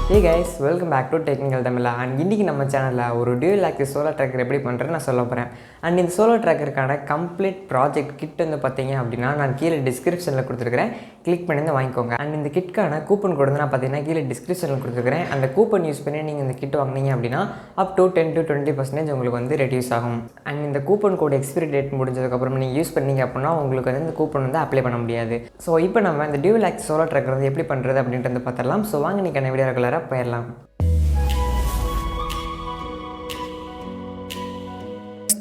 Hey guys, welcome back to Technical Tamizha. And இன்னைக்கு நம்ம சேனல்ல ஒரு dual axis solar tracker எப்படி பண்றேன்னு நான் சொல்ல போறேன். And இந்த solar trackerக்கான complete project kit வந்து பாத்தீங்க அப்படினா நான் கீழ descriptionல கொடுத்திருக்கேன். கிளிக் பண்ணி வாங்கிக்கோங்க. And இந்த kitக்கான கூப்பன் கோட் வந்து நான் பாத்தீங்கன்னா கீழ descriptionல கொடுத்திருக்கேன். அந்த கூப்பன் யூஸ் பண்ணி நீங்க இந்த kit வாங்குனீங்க அப்படினா up to 10 to 20% உங்களுக்கு வந்து ரெடியூஸ் ஆகும். And இந்த கூப்பன் கோட் எக்ஸ்பைரி டேட் முடிஞ்சதுக்கு அப்புறம் நீங்க யூஸ் பண்ணீங்க அப்படினா உங்களுக்கு வந்து இந்த கூப்பன் வந்து அப்ளை பண்ண முடியாது. சோ இப்போ நம்ம இந்த dual axis solar tracker வந்து எப்படி பண்றது அப்படின்றத பார்த்தறலாம். சோ வாங்க நீங்க வீடியோ ரெகுலரா போயிரலாம்.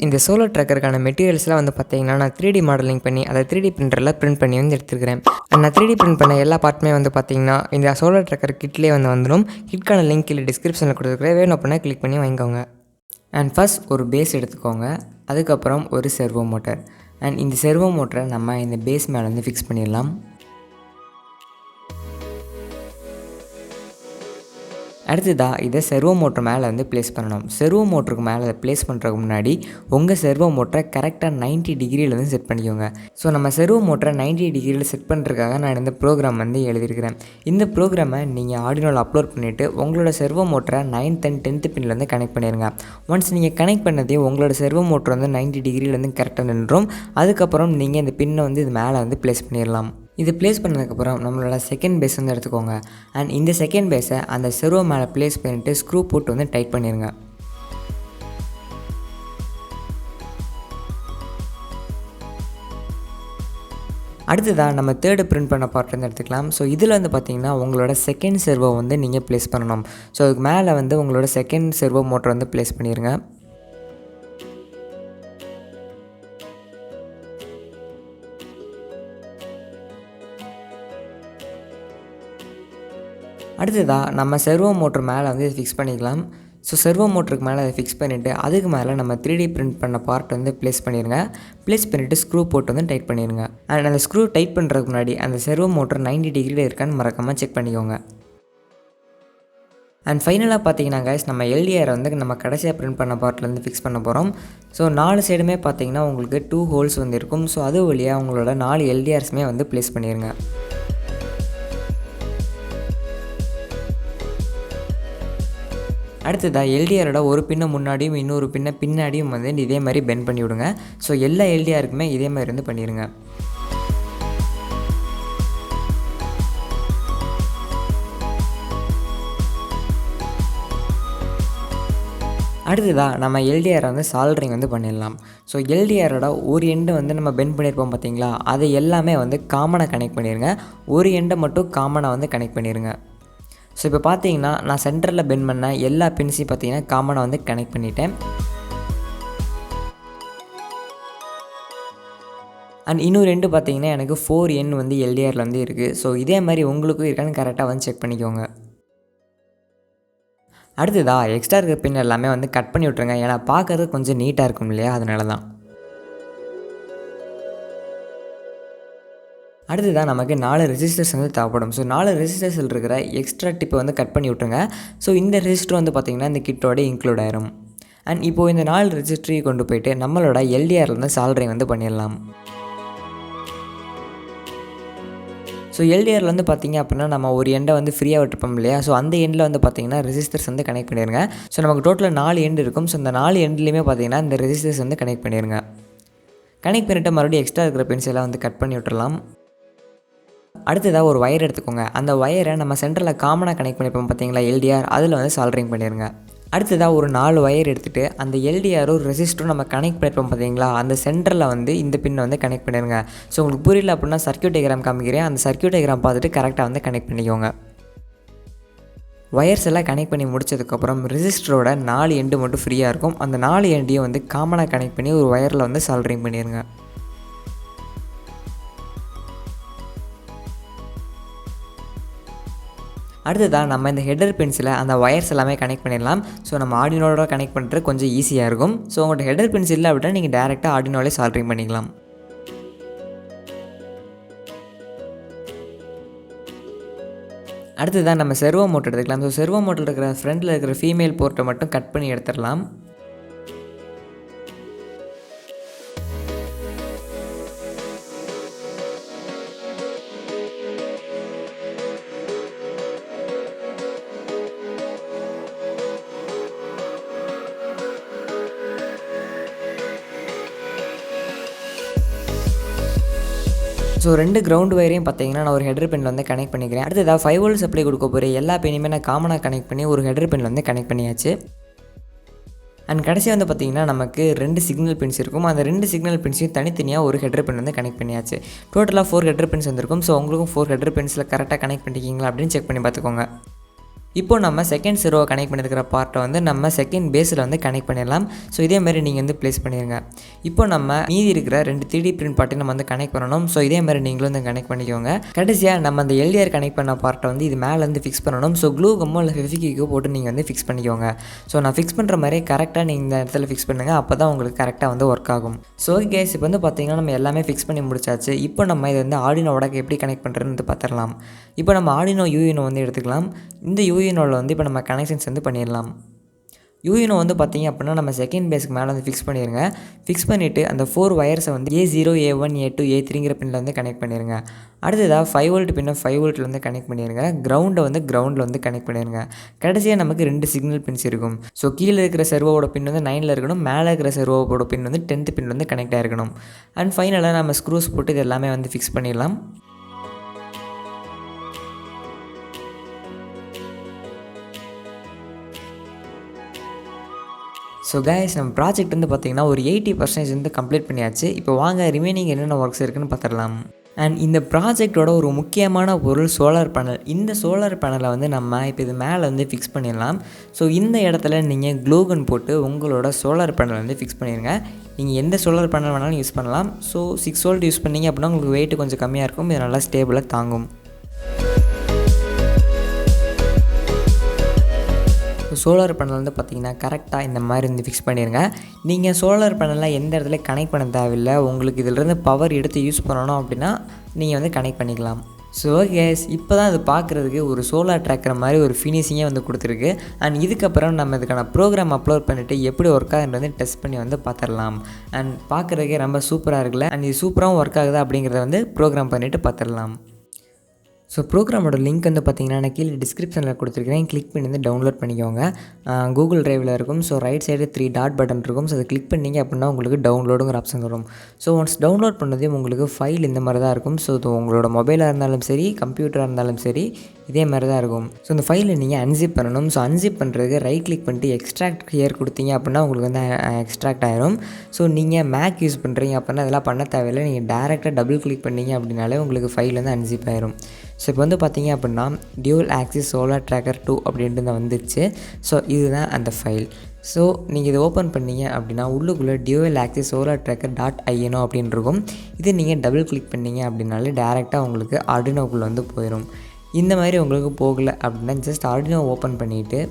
இந்த சோலார் ட்ராக்கருக்கான மெட்டீரியல்ஸ்லாம் வந்து பார்த்தீங்கன்னா நான் 3D மாடலிங் பண்ணி அதை 3D பிரிண்டரில் பிரிண்ட் பண்ணி வந்து எடுத்துக்கிறேன். நான் 3D பிரிண்ட் பண்ண எல்லா பார்ட்டுமே வந்து பார்த்தீங்கன்னா இந்த சோலார் ட்ராக்கர் கிட்லேயே வந்துடும். கிட்கான லிங்க் கீழே டிஸ்கிரிப்ஷனில் கொடுத்துருக்கிறேன். வேணும் அப்படின்னா கிளிக் பண்ணி வாங்கிக்கோங்க. அண்ட் ஃபர்ஸ்ட் ஒரு பேஸ் எடுத்துக்கோங்க. அதுக்கப்புறம் ஒரு செர்வோ மோட்டர். அண்ட் இந்த செர்வோ மோட்டரை நம்ம இந்த பேஸ் மேலே வந்து ஃபிக்ஸ் பண்ணிடலாம். அடுத்ததாக இதை செர்வோ மோட்டர் மேலே வந்து ப்ளேஸ் பண்ணணும். செர்வோ மோட்டருக்கு மேலே அதை ப்ளேஸ் பண்ணுறதுக்கு முன்னாடி உங்கள் செர்வோ மோட்டரை கரெக்டாக 90 டிகிரியில் வந்து செட் பண்ணிக்கோங்க. ஸோ நம்ம செர்வோ மோட்டரை 90 டிகிரியில் செட் பண்ணுறதுக்காக நான் இந்த ப்ரோக்ராம் வந்து எழுதியிருக்கிறேன். இந்த ப்ரோக்ராமை நீங்கள் ஆடியோவில் அப்லோட் பண்ணிவிட்டு உங்களோட செர்வோ மோட்டரை 9th and 10th பின்னில் வந்து கனெக்ட் பண்ணிடுங்க. ஒன்ஸ் நீங்கள் கனெக்ட் பண்ணதே உங்களோட செர்வோ மோட்டர் வந்து 90 டிகிரியில் வந்து கரெக்டாக நின்றும். அதுக்கப்புறம் நீங்கள் இந்த பின்னை வந்து இது மேலே வந்து ப்ளேஸ் பண்ணிடலாம். இது ப்ளேஸ் பண்ணதுக்கப்புறம் நம்மளோட செகண்ட் பேஸ் வந்து எடுத்துக்கோங்க. அண்ட் இந்த செகண்ட் பேஸை அந்த செர்வோ மேலே ப்ளேஸ் பண்ணிவிட்டு ஸ்க்ரூ போட்டு வந்து டைட் பண்ணிடுங்க. அடுத்ததாக நம்ம தேர்டு பிரிண்ட் பண்ண பார்ட் வந்து எடுத்துக்கலாம். ஸோ இதில் வந்து பார்த்திங்கன்னா உங்களோட செகண்ட் செர்வோ வந்து நீங்கள் ப்ளேஸ் பண்ணணும். ஸோ அதுக்கு மேலே வந்து உங்களோட செகண்ட் செர்வோ மோட்டர் வந்து ப்ளேஸ் பண்ணிடுங்க. அடுத்ததாக நம்ம செர்வோ மோட்டர் மேலே வந்து ஃபிக்ஸ் பண்ணிக்கலாம். ஸோ செர்வோ மோட்டருக்கு மேலே அதை ஃபிக்ஸ் பண்ணிவிட்டு அதுக்கு மேலே நம்ம 3D பிரிண்ட் பண்ண பார்ட் வந்து ப்ளேஸ் பண்ணிடுங்க. ப்ளேஸ் பண்ணிவிட்டு ஸ்க்ரூ போட்டு வந்து டைட் பண்ணிடுங்க. அண்ட் அந்த ஸ்க்ரூ டைட் பண்ணுறதுக்கு முன்னாடி அந்த செர்வோ மோட்டர் 90 டிகிரியில் இருக்கான்னு மறக்காமல் செக் பண்ணிக்கோங்க. அண்ட் ஃபைனலாக பார்த்தீங்கன்னா கைஸ் நம்ம எல்டிஆரை வந்து நம்ம கடைசியாக பிரிண்ட் பண்ண பார்ட்லேருந்து ஃபிக்ஸ் பண்ண போகிறோம். ஸோ 4 சைடுமே பார்த்தீங்கன்னா உங்களுக்கு 2 ஹோல்ஸ் வந்து இருக்கும். ஸோ அது வழியாக உங்களோட 4 எல்டிஆர்ஸுமே வந்து ப்ளேஸ் பண்ணிடுங்க. அடுத்ததாக எல்டிஆரோட ஒரு பின்னை முன்னாடியும் இன்னொரு பின்னை பின்னாடியும் வந்து இதே மாதிரி பெண்ட் பண்ணி விடுங்க. ஸோ எல்லா எல்டிஆருக்குமே இதே மாதிரி வந்து பண்ணிடுங்க. அடுத்ததாக நம்ம எல்டிஆரை வந்து சால்ட்ரிங் வந்து பண்ணிடலாம். ஸோ எல்டிஆரோட ஒரு எண்டை வந்து நம்ம பெண்ட் பண்ணியிருப்போம் பார்த்தீங்களா, அதை எல்லாமே வந்து காமனாக கனெக்ட் பண்ணிடுங்க. ஒரு எண்டை மட்டும் காமனாக வந்து கனெக்ட் பண்ணிடுங்க. ஸோ இப்போ பார்த்தீங்கன்னா நான் சென்டரில் பெண்ட் பண்ண எல்லா பின்ஸையும் பார்த்தீங்கன்னா காமனாக வந்து கனெக்ட் பண்ணிட்டேன். அண்ட் இன்னும் 2 பார்த்தீங்கன்னா எனக்கு 4N வந்து எல்டிஆரில் வந்து இருக்குது. ஸோ இதே மாதிரி உங்களுக்கும் இருக்கான்னு கரெக்டாக வந்து செக் பண்ணிக்கோங்க. அடுத்ததாக எக்ஸ்ட்ரா இருக்க பின் எல்லாமே வந்து கட் பண்ணி விட்ருங்க. ஏன்னா பார்க்கறது கொஞ்சம் நீட்டாக இருக்கும் இல்லையா, அதனால தான். அடுத்ததாக நமக்கு 4 ரெசிஸ்டர்ஸ் வந்து தேவைப்படும். ஸோ 4 ரெசிஸ்டர்ஸில் இருக்கிற எக்ஸ்ட்ரா டிப்பை வந்து கட் பண்ணி விட்ருங்க. ஸோ இந்த ரெசிஸ்டர் வந்து பார்த்திங்கன்னா இந்த கிட்டோட இன்க்ளூட் ஆயிரும். அண்ட் இப்போது இந்த 4 ரெசிஸ்டரையும் கொண்டு போய்ட்டு நம்மளோட எல்டிஆரில் வந்து சால்ட்ரிங் வந்து பண்ணிடலாம். ஸோ எல்டிஆரில் வந்து பார்த்திங்க அப்படின்னா நம்ம ஒரு எண்டை வந்து ஃப்ரீயாக விட்டுருப்போம் இல்லையா, ஸோ அந்த எண்டில் வந்து பார்த்திங்கன்னா ரெசிஸ்டர்ஸ் வந்து கனெக்ட் பண்ணிடுங்க. ஸோ நமக்கு டோட்டலாக 4 எண்டு இருக்கும். ஸோ இந்த 4 எண்ட்லேயுமே பார்த்திங்கன்னா இந்த ரெசிஸ்டர்ஸ் வந்து கனெக்ட் பண்ணிடுங்க. கனெக்ட் பண்ணிவிட்டு மறுபடியும் எக்ஸ்ட்ரா இருக்கிற பின்ஸ் எல்லாம் வந்து கட் பண்ணி விட்டுறலாம். அடுத்ததாக ஒரு ஒயர் எடுத்துக்கோங்க. அந்த ஒயரை நம்ம சென்டரில் காமனாக கனெக்ட் பண்ணிப்போம் பார்த்தீங்களா எல்டிஆர், அதில் வந்து சால்ட்ரிங் பண்ணிடுங்க. அடுத்ததாக ஒரு 4 ஒயர் எடுத்துகிட்டு அந்த எல்டிஆரும் ரெசிஸ்டரும் நம்ம கனெக்ட் பண்ணிப்போம் பார்த்தீங்களா, அந்த சென்டரில் வந்து இந்த பின்னை வந்து கனெக்ட் பண்ணிடுங்க. ஸோ உங்களுக்கு புரியல அப்படின்னா சர்க்யூட் டயக்ராம் காமிக்கிறேன். அந்த சர்க்யூட் டயக்ராம் பார்த்துட்டு கரெக்டாக வந்து கனெக்ட் பண்ணிக்கோங்க. ஒயர்ஸ் எல்லாம் கனெக்ட் பண்ணி முடிச்சதுக்கப்புறம் ரெசிஸ்டரோட 4 எண்டு மட்டும் ஃப்ரீயாக இருக்கும். அந்த 4 எண்டையும் வந்து காமனாக கனெக்ட் பண்ணி ஒரு ஒயரில் வந்து சால்ட்ரிங் பண்ணிடுங்க. அடுத்ததாக நம்ம இந்த ஹெட்டர் பின்ஸில் அந்த ஒயர்ஸ் எல்லாமே கனெக்ட் பண்ணிடலாம். ஸோ நம்ம ஆர்டினோட கனெக்ட் பண்ணுறது கொஞ்சம் ஈஸியாக இருக்கும். ஸோ உங்கள்கிட்ட ஹெட்டர் பின்ஸ் இல்லை அப்படின்னா நீங்கள் டேரெக்டாக ஆர்டினோலே சால்ட்ரிங் பண்ணிக்கலாம். அடுத்ததாக நம்ம செர்வோ மோட்டர் எடுத்துக்கலாம். ஸோ செர்வோ மோட்டர் இருக்கிற ஃப்ரண்ட்டில் இருக்கிற ஃபீமேல் போர்ட்டை மட்டும் கட் பண்ணி எடுத்துடலாம். ஸோ 2 கிரவுண்ட் வயரையும் பார்த்தீங்கன்னா நான் ஒரு ஹெடர் பின்ல வந்து கனெக்ட் பண்ணிக்கிறேன். அடுத்ததாக 5 வோல்ட் சப்ளை கொடுக்க போகிற எல்லா பின்னையுமே நான் காமனாக கனெக்ட் பண்ணி ஒரு ஹெடர் பின்ல வந்து கனெக்ட் பண்ணியாச்சு. அண்ட் கடைசியாக வந்து பார்த்திங்கன்னா நமக்கு 2 சிக்னல் பின்ஸ் இருக்கும். அந்த 2 சிக்னல் பின்ஸையும் தனித்தனியாக ஒரு ஹெடர் பின் வந்து கனெக்ட் பண்ணியாச்சு. டோட்டலாக 4 ஹெடர் பின்ஸ் வந்திருக்கும். ஸோ உங்களுக்கும் 4 ஹெடர் பின்ஸில் கரெக்டாக கனெக்ட் பண்ணிக்கிங்களா அப்படின்னு செக் பண்ணி பார்த்துக்கோங்க. இப்போ நம்ம செகண்ட் செரோவை கனெக்ட் பண்ணியிருக்கிற பார்ட்டை வந்து நம்ம செகண்ட் பேஸில் வந்து கனெக்ட் பண்ணிடலாம். ஸோ இதே மாதிரி நீங்கள் வந்து ப்ளேஸ் பண்ணிடுங்க. இப்போ நம்ம மீதி இருக்கிற 2 3D பிரிண்ட் பார்ட்டையும் நம்ம வந்து கனெக்ட் பண்ணணும். ஸோ இதே மாதிரி நீங்களும் வந்து கனெக்ட் பண்ணிக்கோங்க. கடைசியாக நம்ம அந்த எல்டிஆர் கனெக்ட் பண்ண பார்ட்டை வந்து இது மேலே வந்து ஃபிக்ஸ் பண்ணணும். ஸோ க்ளூ கம்மோ இல்லை ஃபெவிக்விக்கோ போட்டு நீங்கள் வந்து ஃபிக்ஸ் பண்ணிக்கோங்க. ஸோ நான் ஃபிக்ஸ் பண்ணுற மாதிரி கரெக்டாக நீங்கள் இந்த இடத்துல ஃபிக்ஸ் பண்ணுங்கள். அப்போ தான் உங்களுக்கு கரெக்டாக வந்து ஒர்க் ஆகும். ஸோ கேஸ் இப்போ வந்து பார்த்தீங்கன்னா நம்ம எல்லாமே ஃபிக்ஸ் பண்ணி முடிச்சாச்சு. இப்போ நம்ம இதை வந்து ஆர்டினோவோட எப்படி கனெக்ட் பண்ணுறதுன்னு பார்த்துடலாம். இப்போ நம்ம ஆர்டினோ யூஎனோ வந்து எடுத்துக்கலாம். இந்த யூஎனோவில் வந்து இப்போ நம்ம கனெக்ஷன்ஸ் வந்து பண்ணிடலாம். யூஎனோ வந்து பார்த்திங்க அப்படின்னா நம்ம செகண்ட் பேஸுக்கு மேலே வந்து ஃபிக்ஸ் பண்ணிடுங்க. ஃபிக்ஸ் பண்ணிவிட்டு அந்த 4 வயர்ஸை வந்து A0 A1 A2 A3ங்கிற பின்னில் வந்து கனெக்ட் பண்ணிடுங்க. அடுத்ததாக 5 வோல்ட் பின்னை 5 வோல்ட்டில் வந்து கனெக்ட் பண்ணிடுங்க. கிரவுண்டை வந்து கிரவுண்டில் வந்து கனெக்ட் பண்ணிடுங்க. கடைசியாக நமக்கு 2 சிக்னல் பின்ஸ் இருக்கும். ஸோ கீழே இருக்கிற சர்வோட பின் வந்து 9ல் இருக்கணும். மேலே இருக்கிற சர்வோட பின் வந்து 10th பின் வந்து கனெக்ட் ஆகிருக்கணும். அண்ட் ஃபைனலாக நம்ம ஸ்க்ரூஸ் போட்டு இது எல்லாமே வந்து ஃபிக்ஸ் பண்ணிடலாம். ஸோ கைஸ் நம்ம ப்ராஜெக்ட் வந்து பார்த்திங்கன்னா ஒரு 80% வந்து கம்ப்ளீட் பண்ணியாச்சு. இப்போ வாங்க ரிமைனிங் என்னென்ன ஒர்க்ஸ் இருக்குதுன்னு பார்த்துடலாம். அண்ட் இந்த ப்ராஜெக்டோட ஒரு முக்கியமான பொருள் சோலார் பேனல். இந்த சோலார் பேனலை வந்து நம்ம இப்போ இது மேலே வந்து ஃபிக்ஸ் பண்ணிடலாம். ஸோ இந்த இடத்துல நீங்கள் க்ளூகன் போட்டு உங்களோட சோலார் பேனல் வந்து ஃபிக்ஸ் பண்ணிடுங்க. நீங்கள் எந்த சோலார் பேனல் வேணாலும் யூஸ் பண்ணலாம். ஸோ 6 வோல்ட் யூஸ் பண்ணிங்க அப்படின்னா உங்களுக்கு வெயிட் கொஞ்சம் கம்மியாக இருக்கும். இது நல்லா ஸ்டேபிளாக தாங்கும். சோலார் பேனல் வந்து பார்த்திங்கன்னா கரெக்டாக இந்த மாதிரி வந்து ஃபிக்ஸ் பண்ணிடுங்க. நீங்கள் சோலார் பேனலில் எந்த இடத்துல கனெக்ட் பண்ண தேவையில்லை. உங்களுக்கு இதிலிருந்து பவர் எடுத்து யூஸ் பண்ணணும் அப்படின்னா நீங்கள் வந்து கனெக்ட் பண்ணிக்கலாம். ஸோ கேஸ் இப்போ தான் அது பார்க்குறதுக்கு ஒரு சோலார் ட்ராக்கர் மாதிரி ஒரு ஃபினிஷிங்கே வந்து கொடுத்துருக்கு. அண்ட் இதுக்கப்புறம் நம்ம இதுக்கான ப்ரோக்ராம் அப்லோட் பண்ணிவிட்டு எப்படி ஒர்க் ஆகுதுன்றது டெஸ்ட் பண்ணி வந்து பார்த்துடலாம். அண்ட் பார்க்குறதுக்கே ரொம்ப சூப்பராக இருக்குல்ல. அண்ட் இது சூப்பராகவும் ஒர்க் ஆகுதா அப்படிங்கிறத வந்து ப்ரோக்ராம் பண்ணிவிட்டு பார்த்துடலாம். ஸோ ப்ரோக்ராமோட லிங்க் வந்து பார்த்திங்கன்னா நான் கீழே டிஸ்கிரிப்ஷனில் கொடுத்துருக்கிறேன். கிளிக் பண்ணி வந்து டவுன்லோட் பண்ணிக்கோங்க. கூகுள் ட்ரைவில் இருக்கும். So right side 3 dot button இருக்கும். ஸோ அதை கிளிக் பண்ணிங்க அப்படின்னா உங்களுக்கு டவுன்லோடுங்கிற ஆப்ஷன் வரும். ஸோ ஒன்ஸ் டவுன்லோட் பண்ணதையும் உங்களுக்கு ஃபைல் இந்த மாதிரி தான் இருக்கும். ஸோ இது உங்களோட மொபைலாக இருந்தாலும் சரி, கம்ப்யூட்டராக இருந்தாலும் சரி, இதே மாதிரி தான் இருக்கும். ஸோ இந்த ஃபைலை நீங்கள் அன்சிப் பண்ணணும். ஸோ அன்சிப் பண்ணுறதுக்கு ரைட் கிளிக் பண்ணிட்டு எக்ஸ்ட்ராக்ட் ஹியர் கொடுத்தீங்க அப்படின்னா உங்களுக்கு வந்து எக்ஸ்ட்ராக்ட் ஆயிரும். ஸோ நீங்கள் மேக் யூஸ் பண்ணுறீங்க அப்படின்னா அதெல்லாம் பண்ண தேவையில்லை. நீங்கள் டேரெக்டாக டபுள் கிளிக் பண்ணிங்க அப்படின்னாலே உங்களுக்கு ஃபைல் வந்து அன்சிப் ஆயிரும். ஸோ இப்போ வந்து பார்த்திங்க அப்படின்னா டியூவல் ஆக்சிஸ் சோலார் ட்ராக்கர் 2 அப்படின்ட்டு தான் வந்துருச்சு. ஸோ இதுதான் அந்த ஃபைல். ஸோ நீங்கள் இதை ஓப்பன் பண்ணிங்க அப்படின்னா உள்ளுக்குள்ளே dual axis solar tracker .ino அப்படின்னு இருக்கும். இது நீங்கள் டபுள் கிளிக் பண்ணிங்க அப்படின்னாலே டேரெக்டாக உங்களுக்கு ஆர்டினோக்குள்ளே வந்து போயிடும். இந்த மாதிரி உங்களுக்கு போகலை அப்படின்னா ஜஸ்ட் ஆர்டினோ ஓப்பன் பண்ணிவிட்டு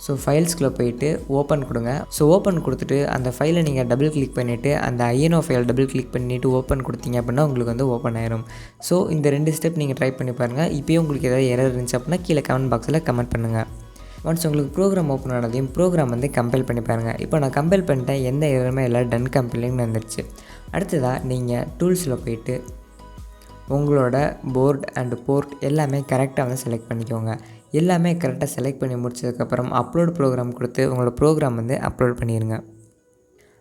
ஸோ ஃபைல்ஸ்குள்ளே போயிட்டு ஓப்பன் கொடுங்க. ஸோ ஓப்பன் கொடுத்துட்டு அந்த ஃபைலை நீங்கள் டபுள் கிளிக் பண்ணிவிட்டு அந்த ஐஎன்ஓ ஃபைல் டபுள் கிளிக் பண்ணிவிட்டு ஓப்பன் கொடுத்தீங்க அப்படின்னா உங்களுக்கு வந்து ஓப்பன் ஆயிரும். ஸோ இந்த 2 ஸ்டெப் நீங்கள் ட்ரை பண்ணி பாருங்கள். இப்போயும் உங்களுக்கு ஏதாவது எரர் இருந்துச்சு அப்படின்னா கீழே கமெண்ட் பாக்ஸில் கமெண்ட் பண்ணுங்கள். ஒன்ஸ் உங்களுக்கு ப்ரோக்ராம் ஓப்பன் ஆனதையும் ப்ரோக்ராம் வந்து கம்பைல் பண்ணி பாருங்கள். இப்போ நான் கம்பைல் பண்ணிட்டேன். எந்த எரருமே இல்லை. டன் கம்பைலிங்னு வந்துருச்சு. அடுத்ததாக நீங்கள் டூல்ஸில் போயிட்டு உங்களோட போர்ட் அண்ட் போர்ட் எல்லாமே கரெக்டாக வந்து செலக்ட் பண்ணிக்கோங்க. எல்லாமே கரெக்டாக செலக்ட் பண்ணி முடிச்சதுக்கப்புறம் அப்லோட் ப்ரோக்ராம் கொடுத்து உங்களோட ப்ரோக்ராம் வந்து அப்லோட் பண்ணிடுங்க.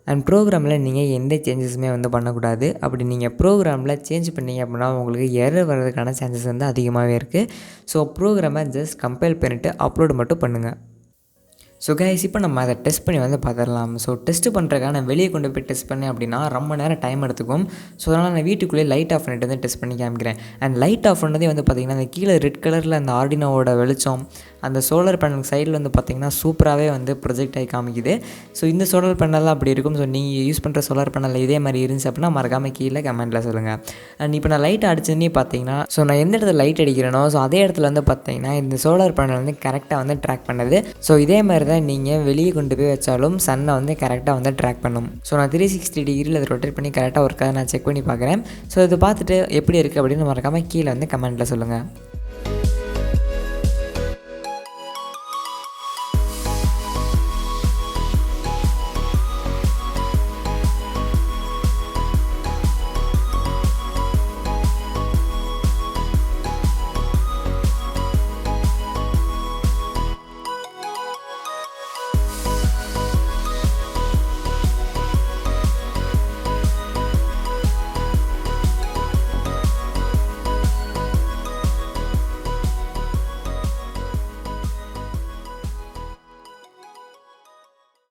அண்ட் ப்ரோக்ராமில் நீங்கள் எந்த சேஞ்சஸுமே வந்து பண்ணக்கூடாது. அப்படி நீங்கள் ப்ரோக்ராமில் சேஞ்ச் பண்ணிங்க அப்படின்னா உங்களுக்கு எரர் வர்றதுக்கான சான்சஸ் வந்து அதிகமாகவே இருக்குது. ஸோ ப்ரோக்ராமை ஜஸ்ட் கம்பைல் பண்ணிவிட்டு அப்லோட் மட்டும் பண்ணுங்கள். ஸோ கைஸ் இப்போ நம்ம அதை டெஸ்ட் பண்ணி வந்து பார்த்துடலாம். ஸோ டெஸ்ட் பண்ணுறதுக்காக நான் வெளியே கொண்டு போய் டெஸ்ட் பண்ணேன் அப்படின்னா ரொம்ப நேரம் டைம் எடுத்துக்கும். ஸோ அதனால் நான் வீட்டுக்குள்ளேயே லைட் ஆஃப் பண்ணிட்டு வந்து டெஸ்ட் பண்ணி காமிக்கிறேன். அண்ட் லைட் ஆஃப் பண்ணதே வந்து பார்த்திங்கன்னா அந்த கீழே ரெட் கலரில் அந்த ஆர்டினோவோட வெளிச்சம் அந்த சோலார் பேனல் சைடில் வந்து பார்த்திங்கன்னா சூப்பராகவே வந்து ப்ரொஜெக்ட் ஆகி காமிக்குது. ஸோ இந்த சோலார் பேனல்லாம் அப்படி இருக்கும். ஸோ நீங்கள் யூஸ் பண்ணுற சோலார் பேனலில் இதே மாதிரி இருந்துச்சு அப்படின்னா மறக்காமல் கீழே கமெண்ட்டில் சொல்லுங்கள். அண்ட் இப்போ நான் லைட் அடிச்சதுன்னே பார்த்தீங்கன்னா ஸோ நான் எந்த இடத்துல லைட் அடிக்கிறேனோ ஸோ அதே இடத்துல வந்து பார்த்திங்கன்னா இந்த சோலார் பேனல் வந்து கரெக்டாக வந்து ட்ராக் பண்ணுது. ஸோ இதே மாதிரி தான் நீங்கள் வெளியே கொண்டு போய் வச்சாலும் சன்னை வந்து கரெக்டாக வந்து ட்ராக் பண்ணும். ஸோ நான் 360 டிகிரியில் அதை ரொட்டேட் பண்ணி கரெக்டாக ஒர்க்காக நான் செக் பண்ணி பார்க்குறேன். ஸோ இது பார்த்துட்டு எப்படி இருக்குது அப்படின்னு மறக்காமல் கீழே வந்து கமெண்ட்டில் சொல்லுங்கள்.